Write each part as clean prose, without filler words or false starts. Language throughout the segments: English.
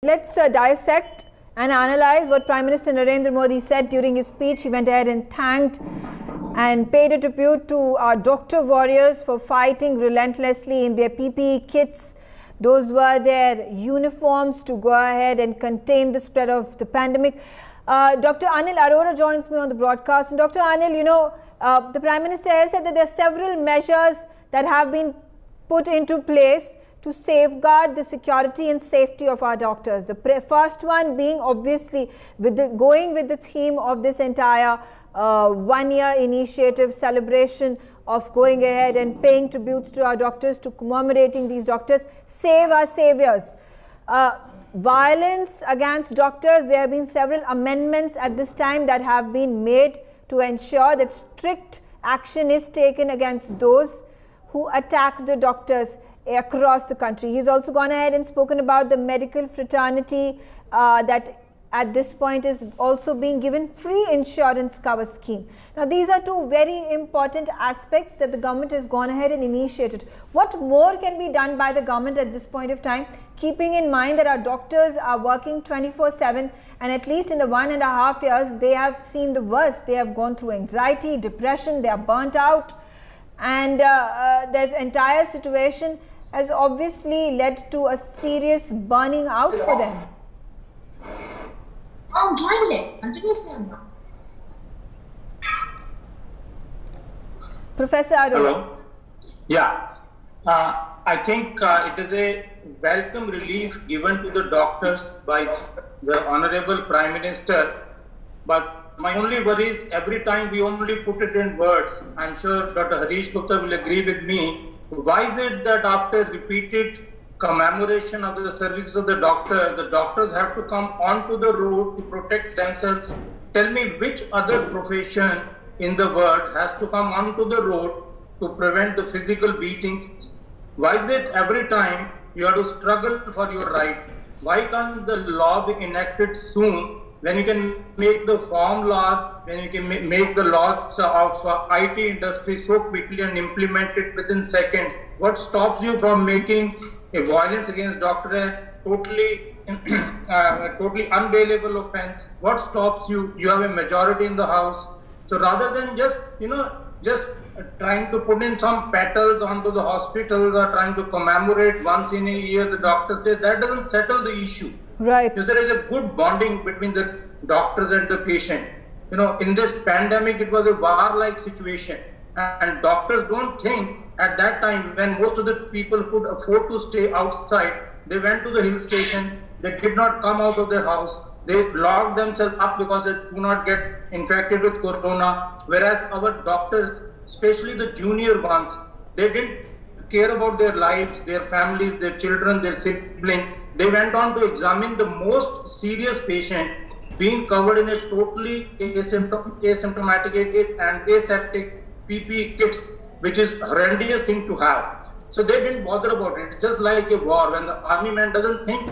Let's dissect and analyze what Prime Minister Narendra Modi said during his speech. He went ahead and thanked and paid a tribute to our doctor warriors for fighting relentlessly in their PPE kits. Those were their uniforms to go ahead and contain the spread of the pandemic. Dr. Anil Arora joins me on the broadcast. And Dr. Anil, the Prime Minister has said that there are several measures that have been put into place to safeguard the security and safety of our doctors. The first one being obviously going with the theme of this entire one-year initiative celebration of going ahead and paying tributes to our doctors, to commemorating these doctors. Save our saviors. Violence against doctors, there have been several amendments at this time that have been made to ensure that strict action is taken against those who attack the doctors across the country. He's also gone ahead and spoken about the medical fraternity that at this point is also being given free insurance cover scheme. Now these are two very important aspects that the government has gone ahead and initiated. What more can be done by the government at this point of time, keeping in mind that our doctors are working 24/7 and at least in the 1.5 years they have seen the worst. They have gone through anxiety, depression, they are burnt out, and this entire situation has obviously led to a serious burning out for them. Oh, join it. Continuously. Professor Arora. Hello. Yeah. I think it is a welcome relief given to the doctors by the Honorable Prime Minister. But my only worry is every time we only put it in words. I'm sure Dr. Harish Gupta will agree with me. Why is it that after repeated commemoration of the services of the doctors have to come onto the road to protect themselves? Tell me which other profession in the world has to come onto the road to prevent the physical beatings? Why is it every time you have to struggle for your right? Why can't the law be enacted soon? When you can make the farm laws, when you can make the laws of IT industry so quickly and implement it within seconds, what stops you from making a violence against doctor a totally unbailable offense? What stops you? You have a majority in the house. So rather than just trying to put in some petals onto the hospitals or trying to commemorate once in a year the Doctors' Day, that doesn't settle the issue. Right. Because there is a good bonding between the doctors and the patient. In this pandemic, it was a war-like situation. And doctors don't think at that time when most of the people could afford to stay outside, they went to the hill station, they did not come out of their house, they locked themselves up because they do not get infected with corona. Whereas our doctors, especially the junior ones, they didn't care about their lives, their families, their children, their siblings. They went on to examine the most serious patient being covered in a totally asymptomatic and aseptic PPE kits, which is a horrendous thing to have. So they didn't bother about it. It's just like a war. When the army man doesn't think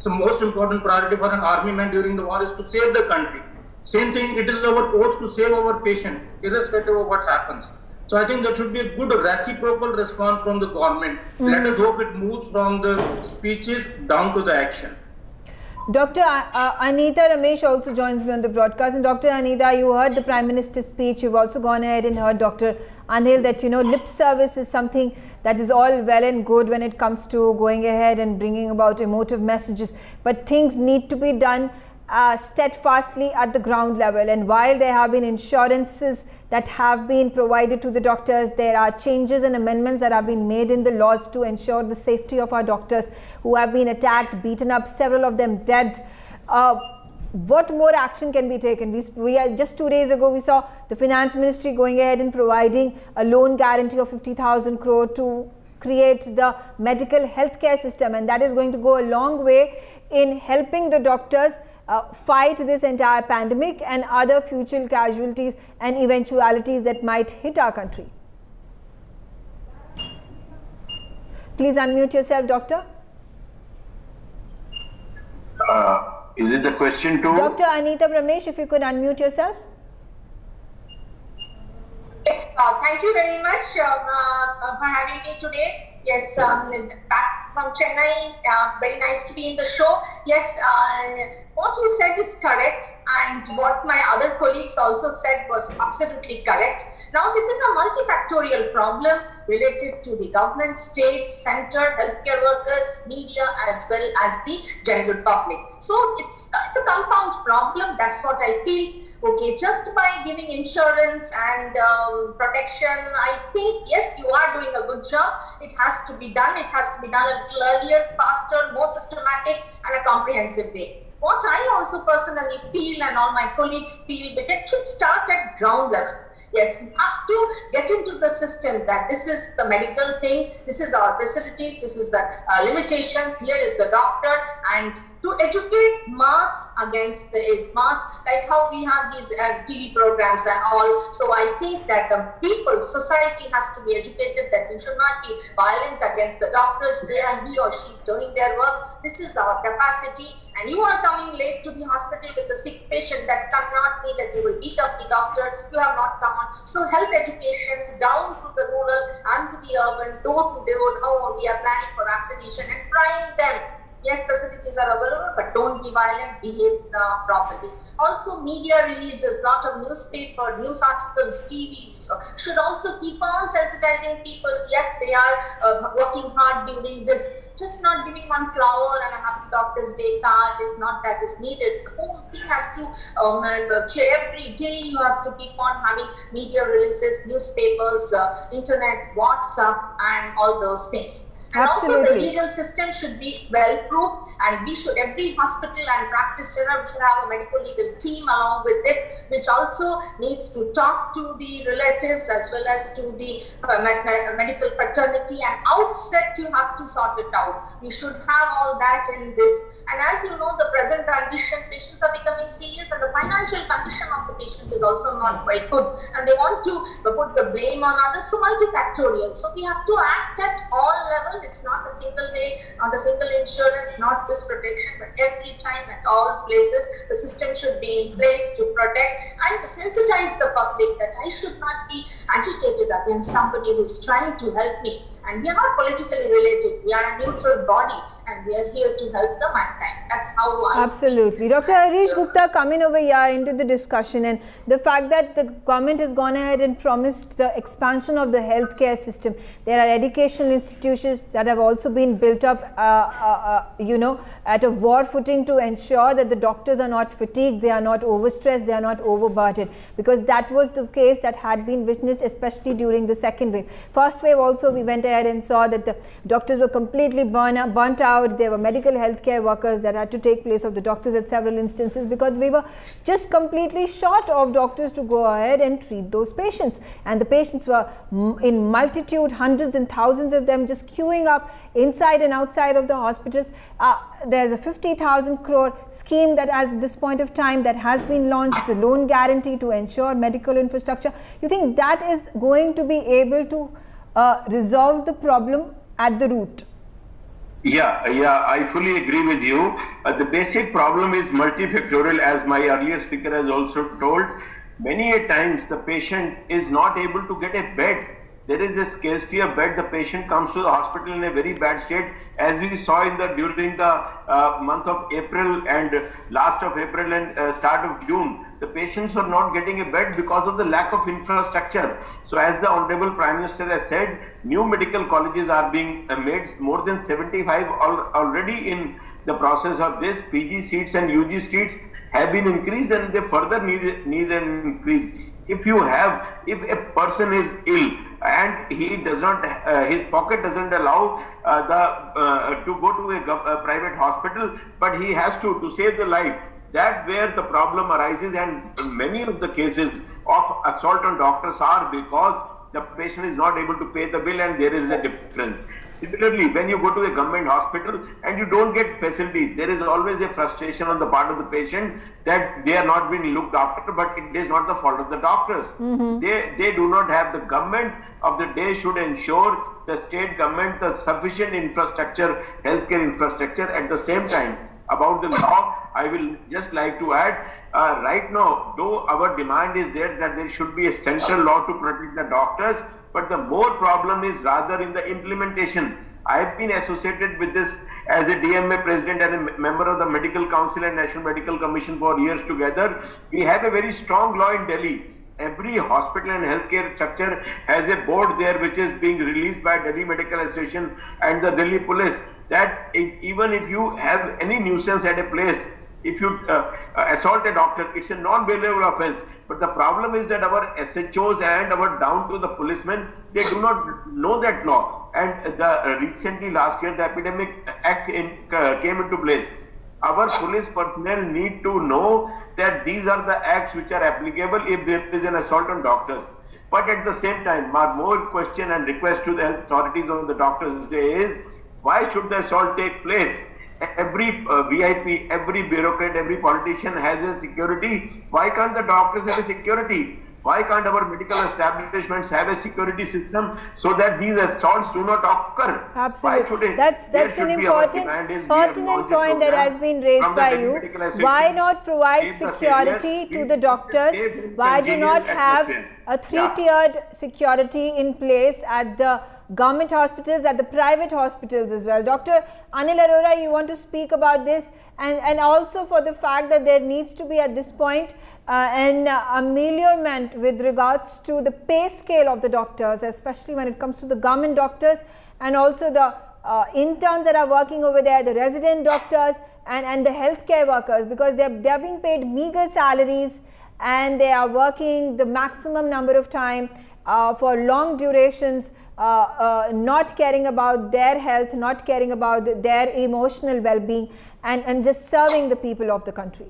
the most important priority for an army man during the war is to save the country. Same thing, it is our oath to save our patient, irrespective of what happens. So I think there should be a good reciprocal response from the government. Let us hope it moves from the speeches down to the action. Dr. Anita Ramesh also joins me on the broadcast. And Dr. Anita, you heard the Prime Minister's speech. You've also gone ahead and heard Dr. Anil that, lip service is something that is all well and good when it comes to going ahead and bringing about emotive messages. But things need to be done steadfastly at the ground level. And while there have been insurances that have been provided to the doctors, there are changes and amendments that have been made in the laws to ensure the safety of our doctors who have been attacked, beaten up, several of them dead. What more action can be taken? We just 2 days ago, we saw the Finance Ministry going ahead and providing a loan guarantee of 50,000 crore to create the medical healthcare system, and that is going to go a long way in helping the doctors fight this entire pandemic and other future casualties and eventualities that might hit our country. Please unmute yourself, Doctor. Is it the question to Dr. Anita Ramesh, if you could unmute yourself. Thank you very much for having me today. Yes, from Chennai. Very nice to be in the show. Yes, what you said is correct, and what my other colleagues also said was absolutely correct. Now, this is a multifactorial problem related to the government, state, center, healthcare workers, media, as well as the general public. So it's a compound problem. That's what I feel. Okay, just by giving insurance and protection, I think yes, you are doing a good job. It has to be done. It has to be done a little earlier, faster, more systematic, and a comprehensive way. What I also personally feel, and all my colleagues feel, that it should start at ground level. Yes, you have to get into the system that this is the medical thing, this is our facilities, this is the limitations, here is the doctor, and to educate mass against the mass, like how we have these TV programs and all. So I think that the people, society has to be educated that you should not be violent against the doctors. He or she is doing their work. This is our capacity. And you are coming late to the hospital with a sick patient, that cannot mean that you will beat up the doctor. You have not come on. So health education down to the rural and to the urban, door to door, how we are planning for vaccination and prime them. Yes, facilities are available, but don't be violent, behave properly. Also, media releases, lot of newspaper, news articles, TVs should also keep on sensitizing people. Yes, they are working hard during this. Just not giving one flower and a happy Doctor's Day card is not that is needed. The whole thing has to, every day you have to keep on having media releases, newspapers, internet, WhatsApp, and all those things. And Absolutely. also the legal system should be well-proof, and every hospital and practitioner should have a medical legal team along with it, which also needs to talk to the relatives as well as to the medical fraternity, and outset you have to sort it out. We should have all that in this. And as you know, the present condition, patients are becoming serious, and the financial condition of the patient is also not quite good, and they want to put the blame on others, so multifactorial. So we have to act at all levels. It's not a single day, not a single insurance, not this protection, but every time at all places, the system should be in place to protect and sensitize the public that I should not be agitated against somebody who is trying to help me. And we are not politically related. We are a neutral body, and we are here to help the mankind. That's how I Absolutely. Dr. Harish Gupta coming over here into the discussion, and the fact that the government has gone ahead and promised the expansion of the healthcare system. There are educational institutions that have also been built up, at a war footing to ensure that the doctors are not fatigued, they are not overstressed, they are not overburdened, because that was the case that had been witnessed, especially during the second wave. First wave also, we went ahead and saw that the doctors were completely burnt out. There were medical healthcare workers that had to take place of the doctors at several instances, because we were just completely short of doctors to go ahead and treat those patients, and the patients were in multitude, hundreds and thousands of them just queuing up inside and outside of the hospitals. There's a 50,000 crore scheme that at this point of time that has been launched, the loan guarantee to ensure medical infrastructure. You think that is going to be able to resolve the problem at the root? Yeah, I fully agree with you. The basic problem is multifactorial, as my earlier speaker has also told. Many a times the patient is not able to get a bed. There is a scarcity of bed. The patient comes to the hospital in a very bad state, as we saw during the month of April and last of April and start of June. The patients are not getting a bed because of the lack of infrastructure. So as the Honorable Prime Minister has said, new medical colleges are being made, more than 75 already in the process of this. PG seats and UG seats have been increased, and they further need an increase. If a person is ill and he does not, his pocket doesn't allow to go to a private hospital, but he has to save the life. That's where the problem arises, and many of the cases of assault on doctors are because the patient is not able to pay the bill, and there is a difference. Similarly, when you go to a government hospital and you don't get facilities, there is always a frustration on the part of the patient that they are not being looked after, but it is not the fault of the doctors. They do not have. The government of the day should ensure, the state government, the sufficient infrastructure, healthcare infrastructure. At the same time, about the law, I will just like to add, right now, though our demand is that there should be a central law to protect the doctors, but the more problem is rather in the implementation. I have been associated with this as a DMA president and a member of the Medical Council and National Medical Commission for years together. We have a very strong law in Delhi. Every hospital and healthcare structure has a board there which is being released by Delhi Medical Association and the Delhi Police, that even if you have any nuisance at a place, if you assault a doctor, it's a non-bailable offense. But the problem is that our SHOs and our down to the policemen, they do not know that law. And recently last year, the Epidemic Act came into place. Our police personnel need to know that these are the acts which are applicable if there is an assault on doctors. But at the same time, my more question and request to the health authorities on the doctors today is, why should the assault take place? Every VIP, every bureaucrat, every politician has a security. Why can't the doctors have a security? Why can't our medical establishments have a security system so that these assaults do not occur? Absolutely. That's an important, pertinent point that has been raised by you. Why not provide security to the doctors? Why do not have a three-tiered security in place at the government hospitals, at the private hospitals as well? Dr. Anil Arora, you want to speak about this, and also for the fact that there needs to be at this point an amelioration with regards to the pay scale of the doctors, especially when it comes to the government doctors and also the interns that are working over there, the resident doctors and the healthcare workers, because they are being paid meager salaries and they are working the maximum number of time for long durations, not caring about their health, not caring about their emotional well-being, and just serving the people of the country.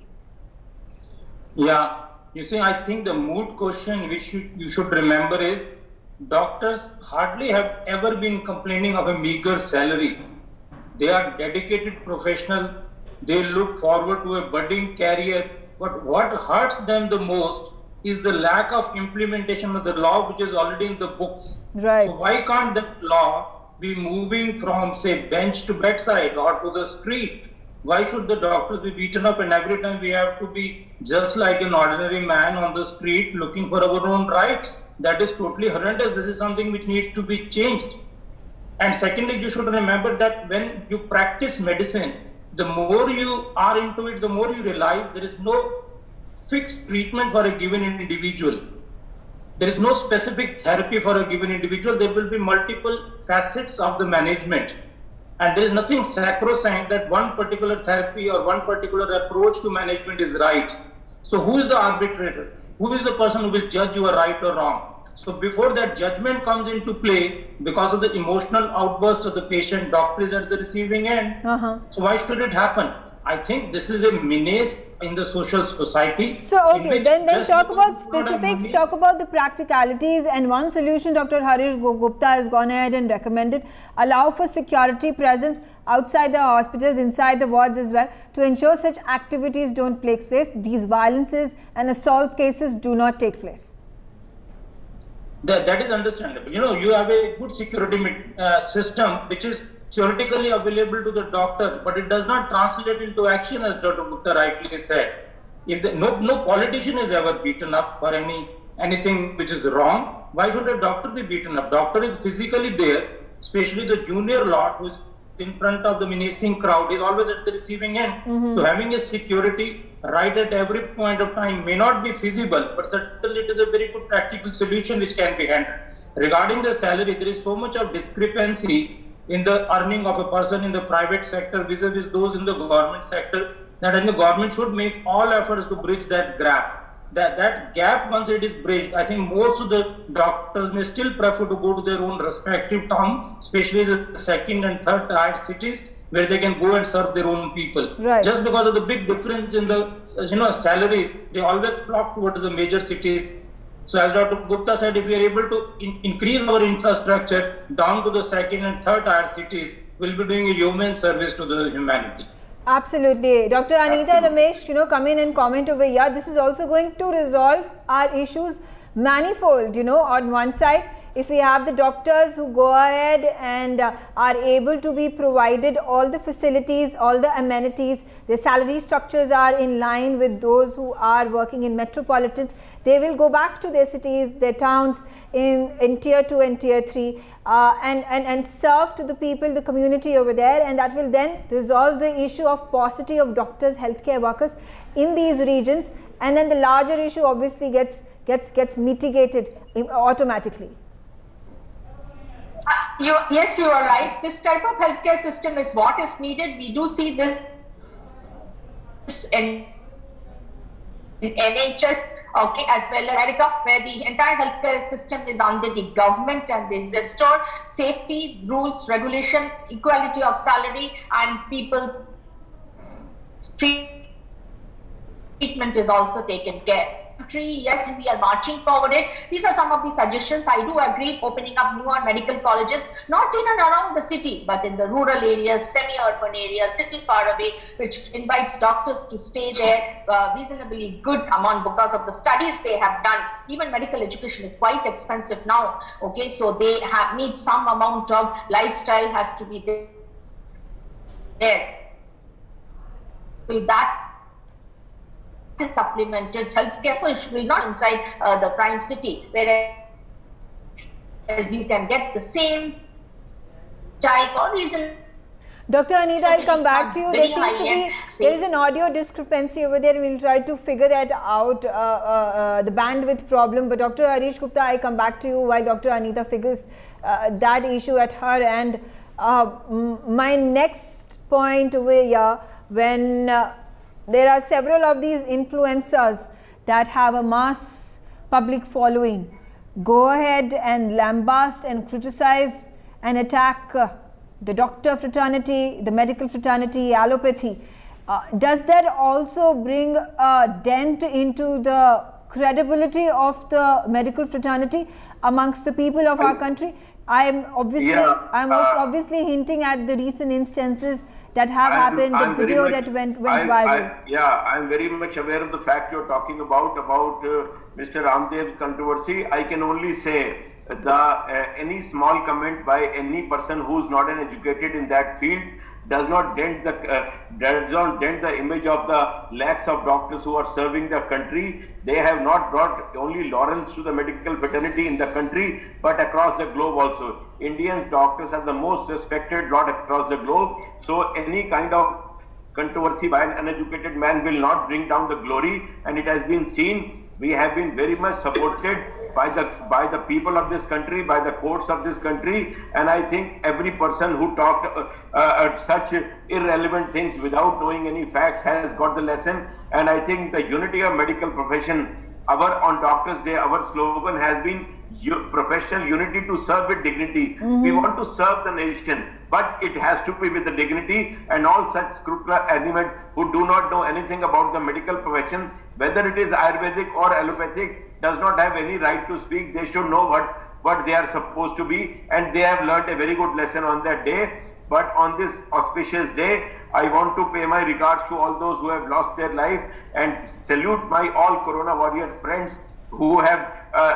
Yeah, you see, I think the moot question which you should remember is, doctors hardly have ever been complaining of a meager salary. They are dedicated professionals. They look forward to a budding career. But what hurts them the most is the lack of implementation of the law which is already in the books. Right. So why can't the law be moving from, say, bench to bedside or to the street? Why should the doctors be beaten up, and every time we have to be just like an ordinary man on the street looking for our own rights? That is totally horrendous. This is something which needs to be changed. And secondly, you should remember that when you practice medicine, the more you are into it, the more you realize there is no fixed treatment for a given individual. There is no specific therapy for a given individual. There will be multiple facets of the management. And there is nothing sacrosanct that one particular therapy or one particular approach to management is right. So who is the arbitrator? Who is the person who will judge you are right or wrong? So before that judgment comes into play, because of the emotional outburst of the patient, doctor is at the receiving end. So why should it happen? I think this is a menace in the social society. So okay, then talk about specifics, talk about the practicalities, and one solution Dr. Harish Gupta has gone ahead and recommended: allow for security presence outside the hospitals, inside the wards as well, to ensure such activities don't take place, these violences and assault cases do not take place. That is understandable. You know, you have a good security system which is theoretically available to the doctor, but it does not translate into action, as Dr. Gupta rightly said. If no politician is ever beaten up for anything which is wrong, why should a doctor be beaten up? Doctor is physically there, especially the junior lot who is in front of the menacing crowd is always at the receiving end. So having a security right at every point of time may not be feasible, but certainly it is a very good practical solution which can be handled. Regarding the salary, there is so much of discrepancy in the earning of a person in the private sector vis-a-vis those in the government sector, that the government should make all efforts to bridge that gap. That gap, once it is bridged, I think most of the doctors may still prefer to go to their own respective town, especially the second and third tier cities, where they can go and serve their own people. Right. Just because of the big difference in the salaries, they always flock towards the major cities. So as Dr. Gupta said, if we are able to increase our infrastructure down to the second and third tier cities, we'll be doing a human service to the humanity. Absolutely. Dr. Anita Ramesh, come in and comment over here. This is also going to resolve our issues manifold, on one side. if we have the doctors who go ahead and are able to be provided all the facilities, all the amenities, their salary structures are in line with those who are working in metropolitans, they will go back to their cities, their towns in tier 2 and tier 3 and serve to the people, the community over there, and that will then resolve the issue of paucity of doctors, healthcare workers in these regions, and then the larger issue obviously gets mitigated automatically. Yes, you are right. This type of healthcare system is what is needed. We do see this in NHS, okay, as well as America, where the entire healthcare system is under the government, and they restore safety, rules, regulation, equality of salary, and people treatment is also taken care. Yes, we are marching forward it. These are some of the suggestions. I do agree, opening up newer medical colleges, not in and around the city, but in the rural areas, semi-urban areas, little far away, which invites doctors to stay there reasonably good amount because of the studies they have done. Even medical education is quite expensive now. Okay, so they need some amount of lifestyle has to be there. So that is supplemented. Healthcare will not inside the prime city, whereas you can get the same type or reason. Dr. Anita, I'll come back to you. There seems to be, there is an audio discrepancy over there. We'll try to figure that out, the bandwidth problem. But Dr. Harish Gupta, I come back to you while Dr. Anita figures that issue at her end. My next point over here, when there are several of these influencers that have a mass public following, go ahead and lambast and criticize and attack the doctor fraternity, the medical fraternity, allopathy. Does that also bring a dent into the credibility of the medical fraternity amongst the people of our country? I'm also obviously hinting at the recent instances that have happened, the video that went viral. I'm very much aware of the fact you're talking about Mr. Ramdev's controversy. I can only say any small comment by any person who's not an educated in that field does not dent the image of the lakhs of doctors who are serving the country. They have not brought only laurels to the medical fraternity in the country, but across the globe also. Indian doctors are the most respected lot across the globe. So any kind of controversy by an uneducated man will not bring down the glory, and it has been seen. We have been very much supported by the people of this country, by the courts of this country, and I think every person who talked such irrelevant things without knowing any facts has got the lesson. And I think the unity of medical profession, on Doctors' Day, our slogan has been professional unity to serve with dignity. We want to serve the nation, but it has to be with the dignity, and all such scrupulous element who do not know anything about the medical profession, whether it is Ayurvedic or allopathic, does not have any right to speak. They should know what they are supposed to be, and they have learnt a very good lesson on that day. But on this auspicious day, I want to pay my regards to all those who have lost their life, and salute my all Corona warrior friends who have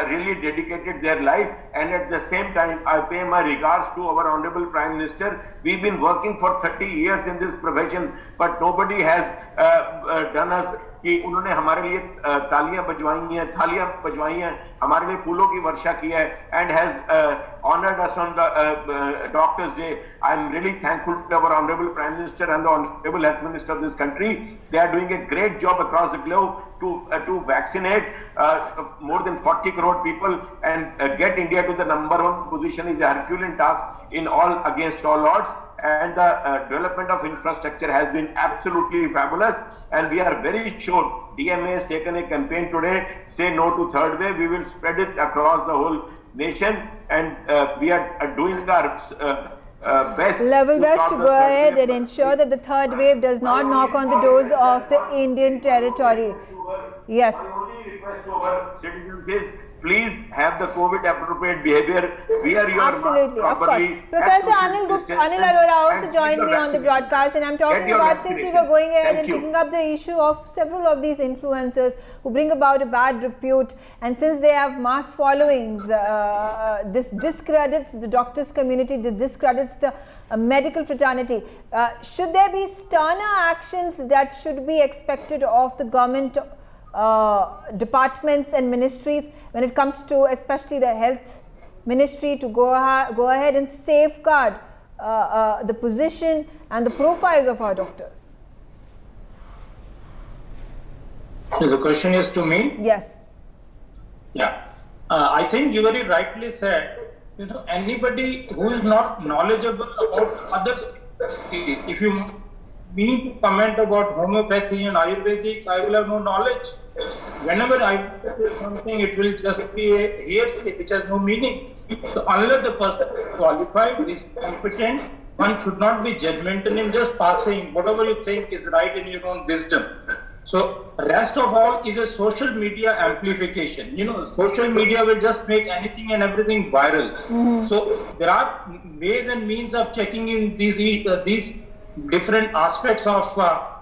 really dedicated their life. And at the same time, I pay my regards to our Honorable Prime Minister. We've been working for 30 years in this profession, but nobody has done us कि उन्होंने हमारे लिए तालियां बजवाई हैं, थालियां बजवाई हैं, हमारे लिए फूलों की वर्षा की है, and has honored us on the Doctors' Day. I'm really thankful to our Honorable Prime Minister and the Honorable Health Minister of this country. They are doing a great job across the globe to vaccinate more than 40 crore people and get India to the #1 position is a Herculean task in against all odds. And the development of infrastructure has been absolutely fabulous, and we are very sure DMA has taken a campaign today, say no to third wave. We will spread it across the whole nation, and we are doing our best to go ahead and ensure that the third wave does not knock on the doors of the Indian territory. Yes. My only request to our citizens is please have the COVID appropriate behavior. Wear your Absolutely, mask of course. properly. Professor have Anil, social distance, Anil Arora also and joined get me your on the vaccination. broadcast, and I'm talking Get your about, since we were vaccination. going ahead Thank and you. picking up the issue of several of these influencers who bring about a bad repute, and since they have mass followings, this discredits the doctors community, this discredits the medical fraternity. Should there be sterner actions that should be expected of the government departments and ministries when it comes to especially the health ministry to go ahead and safeguard the position and the profiles of our doctors? So the question is to me. Yes. Yeah, I think you very rightly said. Anybody who is not knowledgeable about others, if you mean to comment about homeopathy and Ayurvedic, I will have no knowledge. Whenever I say something, it will just be a hearsay which has no meaning. So unless the person is qualified, is competent, one should not be judgmental in just passing whatever you think is right in your own wisdom. So rest of all is a social media amplification. Social media will just make anything and everything viral. So there are ways and means of checking in these different aspects of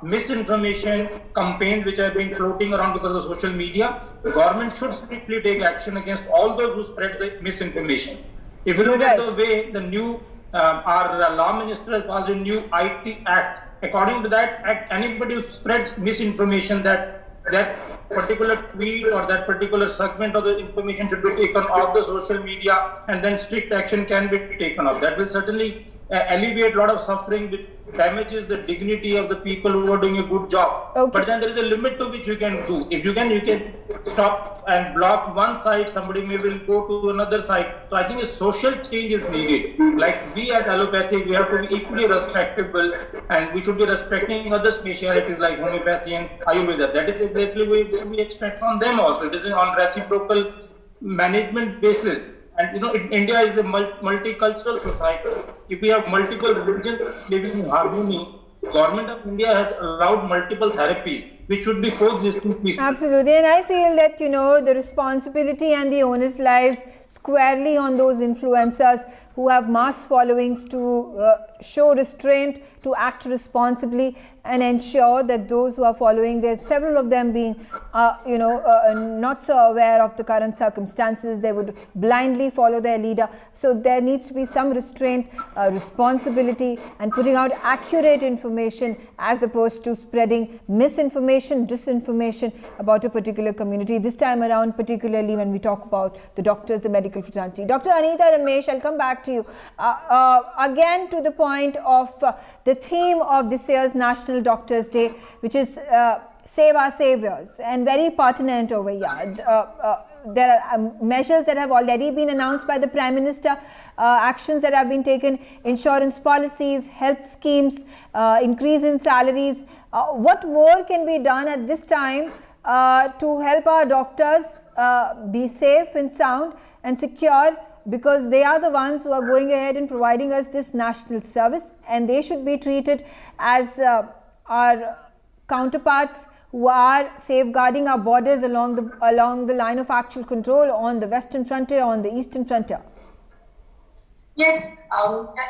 misinformation campaigns which have been floating around because of social media. The government should strictly take action against all those who spread the misinformation. If you look at the way the new our law minister has passed a new IT Act. According to that act, anybody who spreads misinformation that particular tweet or that particular segment of the information should be taken off the social media, and then strict action can be taken off. That will certainly alleviate a lot of suffering, which damages the dignity of the people who are doing a good job. Okay. But then there is a limit to which you can do. If you can stop and block one side, somebody may will go to another side. So I think a social change is needed. Like we as allopathic, we have to be equally respectable, and we should be respecting other specialities like homeopathy and Ayurveda. That is exactly what we expect from them also. It is on reciprocal management basis. And India is a multicultural society. If we have multiple religions living in harmony, Government of India has allowed multiple therapies, which should be coexisting peacefully. Absolutely, and I feel that the responsibility and the onus lies squarely on those influencers who have mass followings to show restraint, to act responsibly, and ensure that those who are following, there's several of them being not so aware of the current circumstances, they would blindly follow their leader. So there needs to be some restraint, responsibility, and putting out accurate information as opposed to spreading misinformation, disinformation about a particular community. This time around, particularly when we talk about the doctors, the medical fraternity. Dr. Anita Ramesh, I'll come back to you. Again, to the point of the theme of this year's National Doctors' Day, which is Save Our Saviors, and very pertinent over here. There are measures that have already been announced by the Prime Minister, actions that have been taken, insurance policies, health schemes, increase in salaries. What more can be done at this time to help our doctors be safe and sound and secure, because they are the ones who are going ahead and providing us this national service, and they should be treated as our counterparts who are safeguarding our borders along the line of actual control on the western frontier, on the eastern frontier. Yes,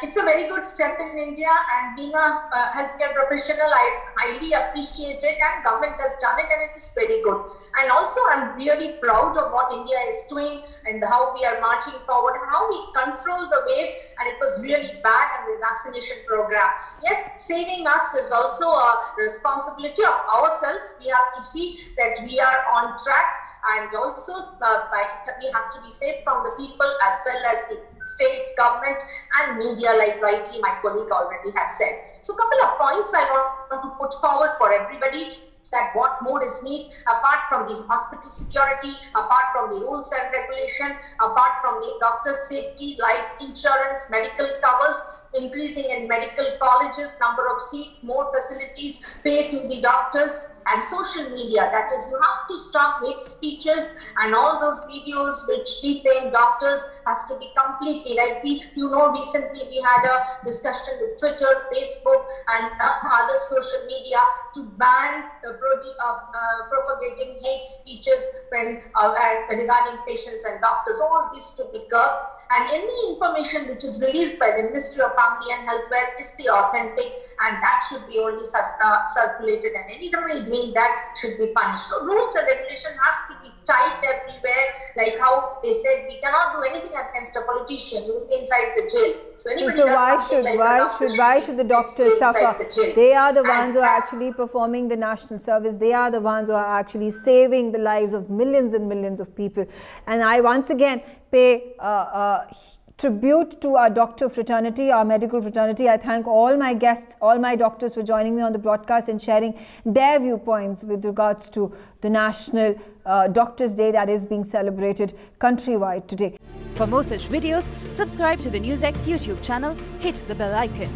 it's a very good step in India, and being a healthcare professional, I highly appreciate it, and government has done it, and it is very good. And also, I'm really proud of what India is doing and how we are marching forward, how we control the wave, and it was really bad, and the vaccination program. Yes, saving us is also a responsibility of ourselves. We have to see that we are on track, and also we have to be safe from the people as well as the state, government, and media, like rightly my colleague already has said. So a couple of points I want to put forward for everybody, that what more is needed apart from the hospital security, apart from the rules and regulation, apart from the doctor's safety, life insurance, medical covers, increasing in medical colleges, number of seats, more facilities, pay to the doctors, and social media. That is, you have to stop hate speeches and all those videos which defame doctors has to be completely, like recently we had a discussion with Twitter, Facebook and other social media to ban propagating hate speeches when regarding patients and doctors. All this to be curbed, and any information which is released by the Ministry of Family and Healthcare is the authentic, and that should be only circulated, and anybody doing that should be punished. So rules and regulation has to be tight everywhere, like how they said we cannot do anything against a politician, you will be inside the jail. So anybody So does why something like why should the doctors suffer? jail. They are the ones who are actually performing the national service. They are the ones who are actually saving the lives of millions and millions of people. And I once again pay tribute to our doctor fraternity, our medical fraternity. I thank all my guests, all my doctors for joining me on the broadcast and sharing their viewpoints with regards to the National Doctors' Day that is being celebrated countrywide today. For more such videos, subscribe to the NewsX YouTube channel, hit the bell icon.